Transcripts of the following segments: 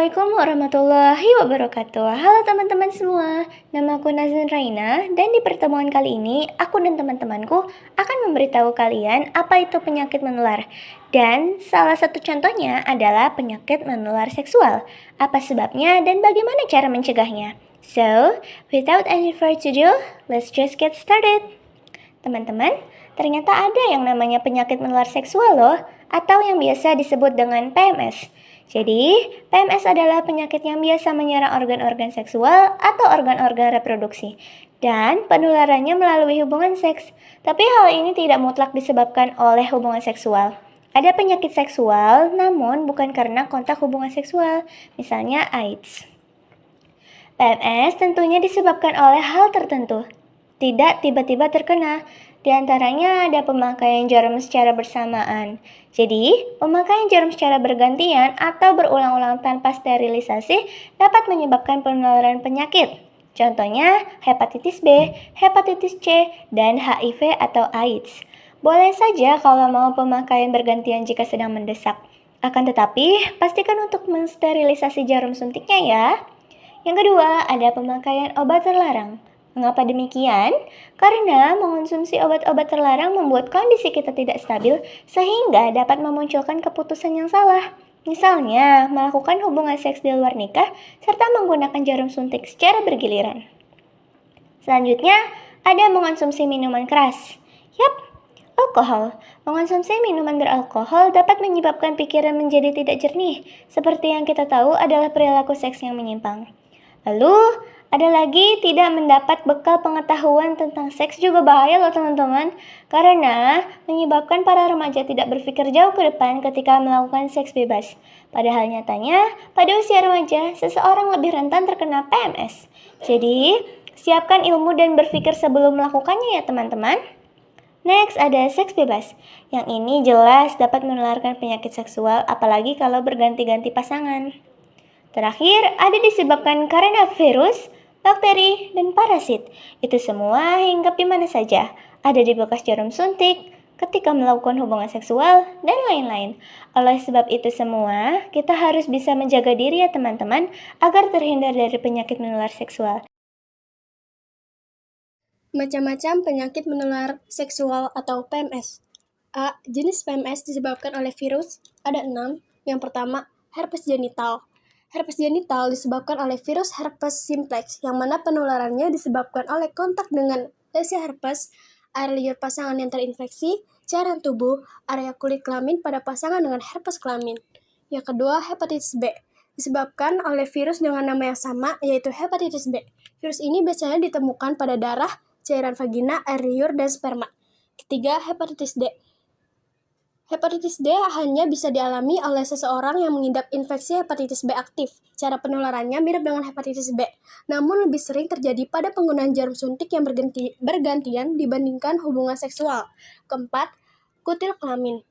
Assalamualaikum warahmatullahi wabarakatuh. Halo teman-teman semua, namaku Nazin Raina dan di pertemuan kali ini aku dan teman-temanku akan memberitahu kalian apa itu penyakit menular. Dan salah satu contohnya adalah penyakit menular seksual. Apa sebabnya dan bagaimana cara mencegahnya? So, without any further ado, let's just get started. Teman-teman, ternyata ada yang namanya penyakit menular seksual loh, atau yang biasa disebut dengan PMS. Jadi, PMS adalah penyakit yang biasa menyerang organ-organ seksual atau organ-organ reproduksi, dan penularannya melalui hubungan seks. Tapi hal ini tidak mutlak disebabkan oleh hubungan seksual. Ada penyakit seksual, namun bukan karena kontak hubungan seksual, misalnya AIDS. PMS tentunya disebabkan oleh hal tertentu, tidak tiba-tiba terkena. Di antaranya ada pemakaian jarum secara bersamaan. Jadi, pemakaian jarum secara bergantian atau berulang-ulang tanpa sterilisasi dapat menyebabkan penularan penyakit. Contohnya hepatitis B, hepatitis C, dan HIV atau AIDS. Boleh saja kalau mau pemakaian bergantian jika sedang mendesak. Akan tetapi, pastikan untuk mensterilisasi jarum suntiknya ya. Yang kedua, ada pemakaian obat terlarang. Mengapa demikian? Karena mengonsumsi obat-obat terlarang membuat kondisi kita tidak stabil sehingga dapat memunculkan keputusan yang salah. Misalnya, melakukan hubungan seks di luar nikah serta menggunakan jarum suntik secara bergiliran. Selanjutnya, ada mengonsumsi minuman keras. Yap, alkohol. Mengonsumsi minuman beralkohol dapat menyebabkan pikiran menjadi tidak jernih, seperti yang kita tahu adalah perilaku seks yang menyimpang. Lalu, ada lagi tidak mendapat bekal pengetahuan tentang seks juga bahaya loh teman-teman, karena menyebabkan para remaja tidak berpikir jauh ke depan ketika melakukan seks bebas. Padahal nyatanya, pada usia remaja, seseorang lebih rentan terkena PMS. Jadi, siapkan ilmu dan berpikir sebelum melakukannya ya teman-teman. Next, ada seks bebas. Yang ini jelas dapat menularkan penyakit seksual, apalagi kalau berganti-ganti pasangan. Terakhir, ada disebabkan karena virus, bakteri, dan parasit. Itu semua hinggap di mana saja. Ada di bekas jarum suntik, ketika melakukan hubungan seksual, dan lain-lain. Oleh sebab itu semua, kita harus bisa menjaga diri ya teman-teman, agar terhindar dari penyakit menular seksual. Macam-macam penyakit menular seksual atau PMS. A. Jenis PMS disebabkan oleh virus. Ada 6. Yang pertama, herpes genital. Herpes genital disebabkan oleh virus herpes simplex, yang mana penularannya disebabkan oleh kontak dengan lesi herpes, air liur pasangan yang terinfeksi, cairan tubuh, area kulit kelamin pada pasangan dengan herpes kelamin. Yang kedua, hepatitis B. Disebabkan oleh virus dengan nama yang sama, yaitu hepatitis B. Virus ini biasanya ditemukan pada darah, cairan vagina, air liur, dan sperma. Ketiga, hepatitis D. Hepatitis D hanya bisa dialami oleh seseorang yang mengidap infeksi hepatitis B aktif. Cara penularannya mirip dengan hepatitis B, namun lebih sering terjadi pada penggunaan jarum suntik yang bergantian dibandingkan hubungan seksual. Keempat, kutil kelamin.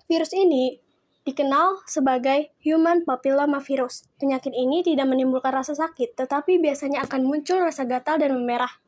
Virus ini dikenal sebagai human papillomavirus. Penyakit ini tidak menimbulkan rasa sakit, tetapi biasanya akan muncul rasa gatal dan memerah.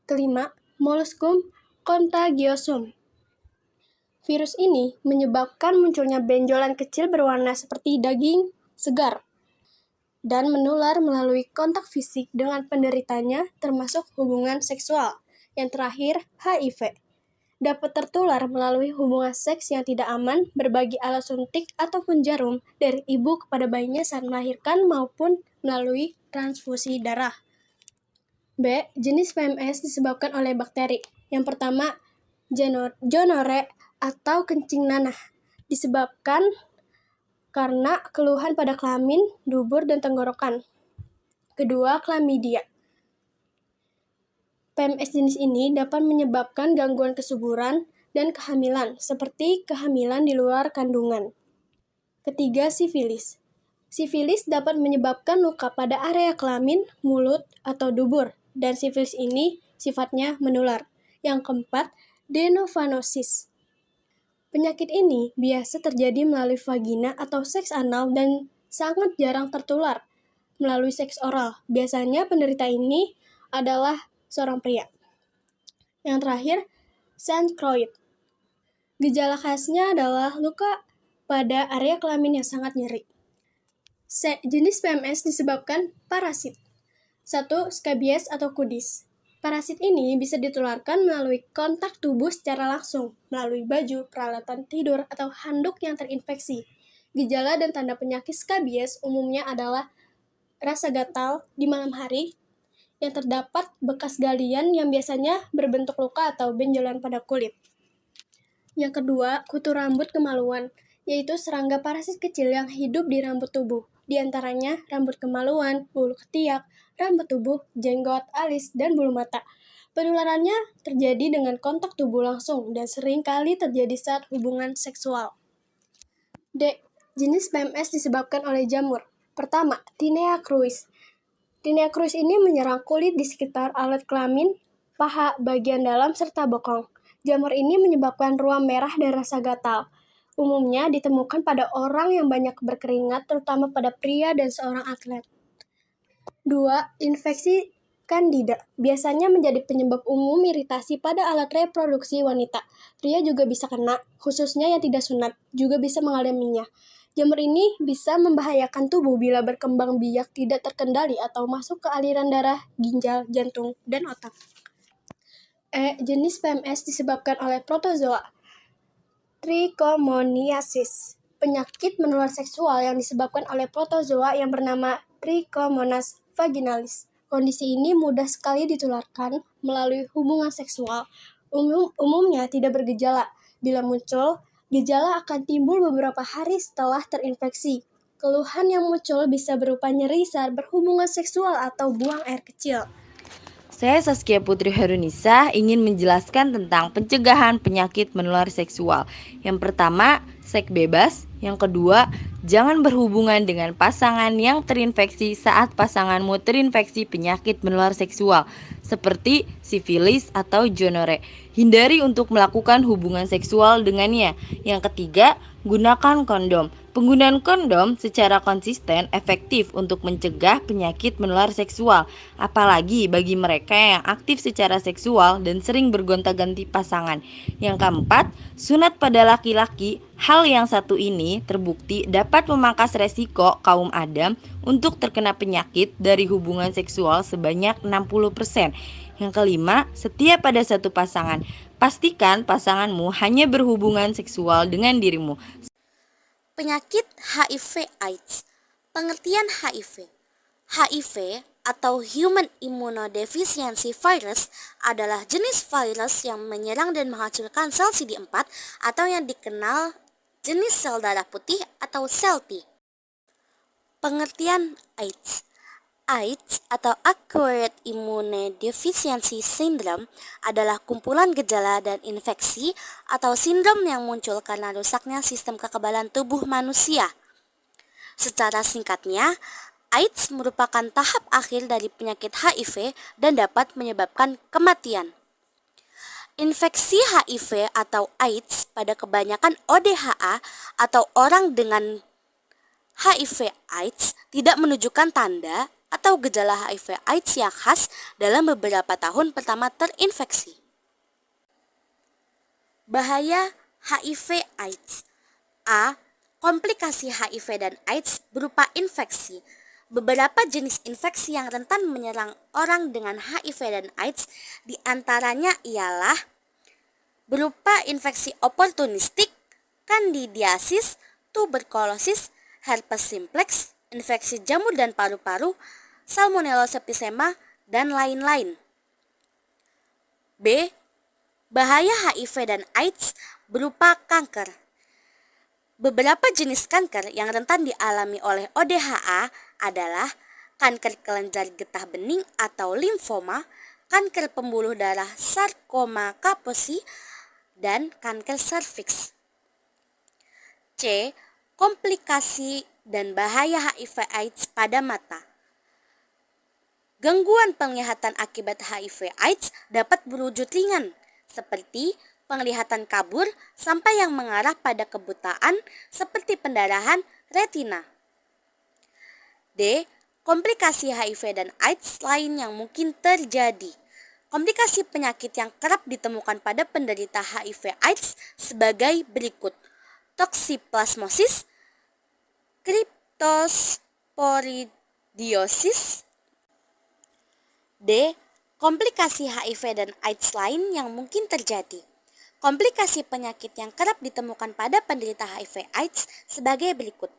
Kelima, molluscum contagiosum. Virus ini menyebabkan munculnya benjolan kecil berwarna seperti daging segar dan menular melalui kontak fisik dengan penderitanya, termasuk hubungan seksual. Yang terakhir, HIV. Dapat tertular melalui hubungan seks yang tidak aman, berbagi alat suntik ataupun jarum dari ibu kepada bayinya saat melahirkan maupun melalui transfusi darah. B. Jenis PMS disebabkan oleh bakteri. Yang pertama, gonore atau kencing nanah. Disebabkan karena keluhan pada kelamin, dubur, dan tenggorokan. Kedua, chlamydia. PMS jenis ini dapat menyebabkan gangguan kesuburan dan kehamilan, seperti kehamilan di luar kandungan. Ketiga, sifilis. Sifilis dapat menyebabkan luka pada area kelamin, mulut, atau dubur, dan sifilis ini sifatnya menular. Yang keempat, adenovanosis. Penyakit ini biasa terjadi melalui vagina atau seks anal dan sangat jarang tertular melalui seks oral. Biasanya penderita ini adalah seorang pria. Yang terakhir, Sancroid. Gejala khasnya adalah luka pada area kelamin yang sangat nyeri. Jenis PMS disebabkan parasit. 1. Skabies atau kudis. Parasit ini bisa ditularkan melalui kontak tubuh secara langsung, melalui baju, peralatan tidur, atau handuk yang terinfeksi. Gejala dan tanda penyakit skabies umumnya adalah rasa gatal di malam hari, yang terdapat bekas galian yang biasanya berbentuk luka atau benjolan pada kulit. Yang kedua, kutu rambut kemaluan, yaitu serangga parasit kecil yang hidup di rambut tubuh. Di antaranya rambut kemaluan, bulu ketiak, rambut tubuh, jenggot, alis, dan bulu mata. Penularannya terjadi dengan kontak tubuh langsung dan sering kali terjadi saat hubungan seksual. D. Jenis PMS disebabkan oleh jamur. Pertama, Tinea cruis. Tinea cruis ini menyerang kulit di sekitar alat kelamin, paha, bagian dalam, serta bokong. Jamur ini menyebabkan ruam merah dan rasa gatal. Umumnya ditemukan pada orang yang banyak berkeringat, terutama pada pria dan seorang atlet. 2. Infeksi Candida. Biasanya menjadi penyebab umum iritasi pada alat reproduksi wanita. Pria juga bisa kena, khususnya yang tidak sunat, juga bisa mengalaminya. Jamur ini bisa membahayakan tubuh bila berkembang biak tidak terkendali atau masuk ke aliran darah, ginjal, jantung, dan otak. Jenis PMS disebabkan oleh protozoa. Trichomoniasis, penyakit menular seksual yang disebabkan oleh protozoa yang bernama Trichomonas vaginalis. Kondisi ini mudah sekali ditularkan melalui hubungan seksual. Umumnya tidak bergejala. Bila muncul, gejala akan timbul beberapa hari setelah terinfeksi. Keluhan yang muncul bisa berupa nyeri saat berhubungan seksual atau buang air kecil. Saya Saskia Putri Herunisa ingin menjelaskan tentang pencegahan penyakit menular seksual. Yang pertama, seks bebas. Yang kedua, jangan berhubungan dengan pasangan yang terinfeksi saat pasanganmu terinfeksi penyakit menular seksual, seperti sifilis atau gonore. Hindari untuk melakukan hubungan seksual dengannya. Yang ketiga, gunakan kondom. Penggunaan kondom secara konsisten efektif untuk mencegah penyakit menular seksual, apalagi bagi mereka yang aktif secara seksual dan sering bergonta-ganti pasangan. Yang keempat, sunat pada laki-laki. Hal yang satu ini terbukti dapat memangkas resiko kaum Adam untuk terkena penyakit dari hubungan seksual sebanyak 60%. Yang kelima, setia pada satu pasangan. Pastikan pasanganmu hanya berhubungan seksual dengan dirimu. Penyakit HIV/AIDS. Pengertian HIV. HIV atau Human Immunodeficiency Virus adalah jenis virus yang menyerang dan menghancurkan sel CD4 atau yang dikenal jenis sel darah putih atau sel T. Pengertian AIDS. AIDS atau Acquired Immunodeficiency Syndrome adalah kumpulan gejala dan infeksi atau sindrom yang muncul karena rusaknya sistem kekebalan tubuh manusia. Secara singkatnya, AIDS merupakan tahap akhir dari penyakit HIV dan dapat menyebabkan kematian. Infeksi HIV atau AIDS pada kebanyakan ODHA atau orang dengan HIV/AIDS tidak menunjukkan tanda atau gejala HIV/AIDS yang khas dalam beberapa tahun pertama terinfeksi. Bahaya HIV/AIDS. A. Komplikasi HIV dan AIDS berupa infeksi. Beberapa jenis infeksi yang rentan menyerang orang dengan HIV dan AIDS diantaranya ialah berupa infeksi oportunistik, kandidiasis, tuberkulosis, herpes simplex, infeksi jamur dan paru-paru, Salmonella septicemia, dan lain-lain. B. Bahaya HIV dan AIDS berupa kanker. Beberapa jenis kanker yang rentan dialami oleh ODHA adalah kanker kelenjar getah bening atau limfoma, kanker pembuluh darah sarkoma Kaposi, dan kanker serviks. C. Komplikasi dan bahaya HIV/AIDS pada mata. Gangguan penglihatan akibat HIV/AIDS dapat berwujud ringan, seperti penglihatan kabur sampai yang mengarah pada kebutaan seperti pendarahan retina. D. Komplikasi HIV dan AIDS lain yang mungkin terjadi. Komplikasi penyakit yang kerap ditemukan pada penderita HIV/AIDS sebagai berikut: toksoplasmosis, kriptosporidium, Leptospirosis. D. Komplikasi HIV dan AIDS lain yang mungkin terjadi. Komplikasi penyakit yang kerap ditemukan pada penderita HIV AIDS sebagai berikut: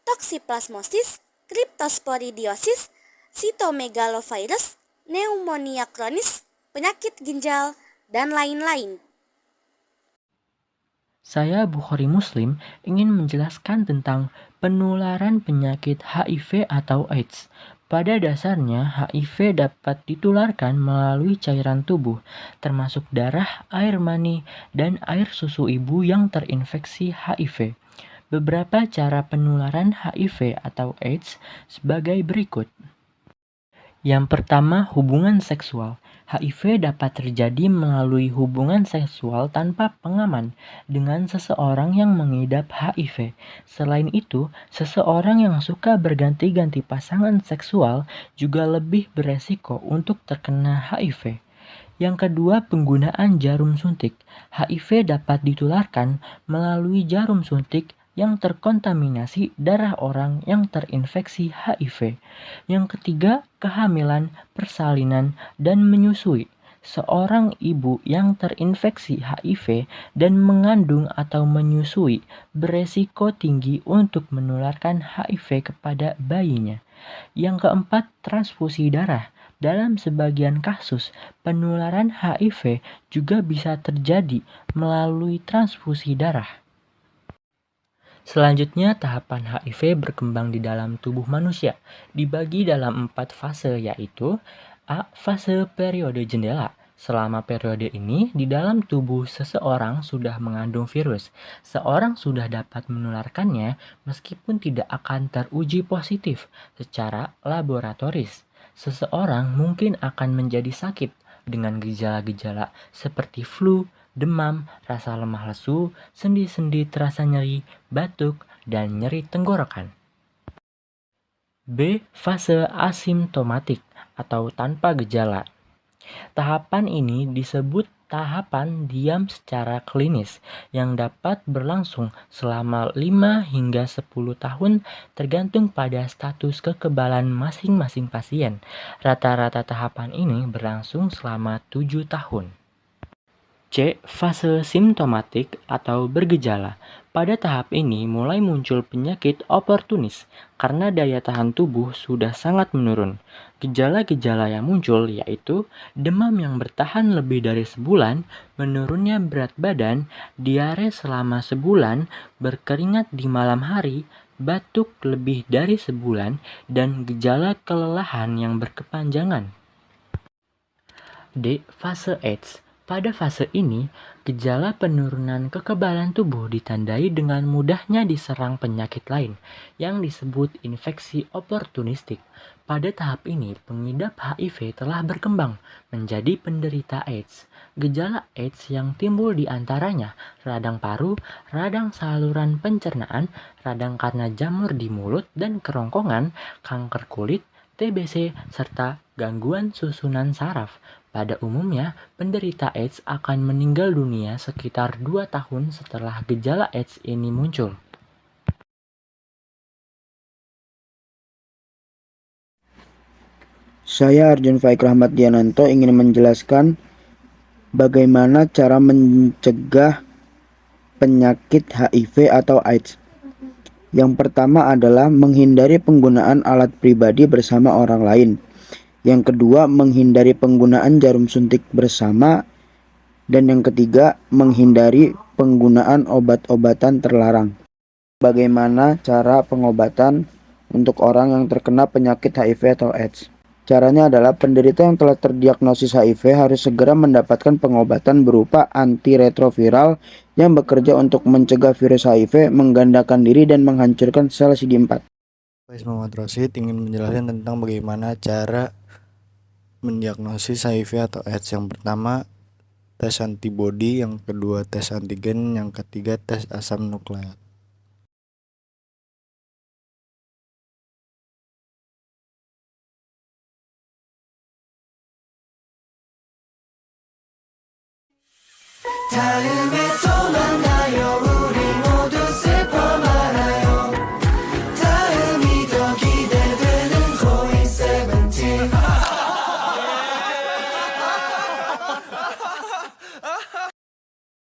toksoplasmosis, cryptosporidiosis, cytomegalovirus, pneumonia kronis, penyakit ginjal, dan lain-lain. Saya Bukhari Muslim ingin menjelaskan tentang penularan penyakit HIV atau AIDS. Pada dasarnya, HIV dapat ditularkan melalui cairan tubuh, termasuk darah, air mani, dan air susu ibu yang terinfeksi HIV. Beberapa cara penularan HIV atau AIDS sebagai berikut. Yang pertama, hubungan seksual. HIV dapat terjadi melalui hubungan seksual tanpa pengaman dengan seseorang yang mengidap HIV. Selain itu, seseorang yang suka berganti-ganti pasangan seksual juga lebih beresiko untuk terkena HIV. Yang kedua, penggunaan jarum suntik. HIV dapat ditularkan melalui jarum suntik yang terkontaminasi darah orang yang terinfeksi HIV. Yang ketiga, kehamilan, persalinan, dan menyusui. Seorang ibu yang terinfeksi HIV dan mengandung atau menyusui beresiko tinggi untuk menularkan HIV kepada bayinya. Yang keempat, transfusi darah. Dalam sebagian kasus, penularan HIV juga bisa terjadi melalui transfusi darah. Selanjutnya, tahapan HIV berkembang di dalam tubuh manusia, dibagi dalam 4 fase, yaitu A. Fase periode jendela. Selama periode ini, di dalam tubuh seseorang sudah mengandung virus. Seorang sudah dapat menularkannya meskipun tidak akan teruji positif secara laboratoris. Seseorang mungkin akan menjadi sakit dengan gejala-gejala seperti flu, demam, rasa lemah lesu, sendi-sendi terasa nyeri, batuk, dan nyeri tenggorokan. B. Fase asimptomatik atau tanpa gejala. Tahapan ini disebut tahapan diam secara klinis yang dapat berlangsung selama 5 hingga 10 tahun tergantung pada status kekebalan masing-masing pasien. Rata-rata tahapan ini berlangsung selama 7 tahun. C. Fase simptomatik atau bergejala. Pada tahap ini mulai muncul penyakit oportunis karena daya tahan tubuh sudah sangat menurun. Gejala-gejala yang muncul yaitu demam yang bertahan lebih dari sebulan, menurunnya berat badan, diare selama sebulan, berkeringat di malam hari, batuk lebih dari sebulan, dan gejala kelelahan yang berkepanjangan. D. Fase AIDS. Pada fase ini, gejala penurunan kekebalan tubuh ditandai dengan mudahnya diserang penyakit lain yang disebut infeksi oportunistik. Pada tahap ini, pengidap HIV telah berkembang menjadi penderita AIDS. Gejala AIDS yang timbul di antaranya radang paru, radang saluran pencernaan, radang karena jamur di mulut dan kerongkongan, kanker kulit, TBC, serta gangguan susunan saraf. Pada umumnya, penderita AIDS akan meninggal dunia sekitar 2 tahun setelah gejala AIDS ini muncul. Saya Arjun Faik Rahmat Diananto ingin menjelaskan bagaimana cara mencegah penyakit HIV atau AIDS. Yang pertama adalah menghindari penggunaan alat pribadi bersama orang lain. Yang kedua, menghindari penggunaan jarum suntik bersama. Dan yang ketiga, menghindari penggunaan obat-obatan terlarang. Bagaimana cara pengobatan untuk orang yang terkena penyakit HIV atau AIDS? Caranya adalah penderita yang telah terdiagnosis HIV harus segera mendapatkan pengobatan berupa antiretroviral yang bekerja untuk mencegah virus HIV menggandakan diri dan menghancurkan sel CD4. Saya Muhammad Rosid ingin menjelaskan tentang bagaimana cara mendiagnosis HIV atau AIDS. Yang pertama, tes antibodi, yang kedua tes antigen, yang ketiga tes asam nukleat. 다음에 또 만나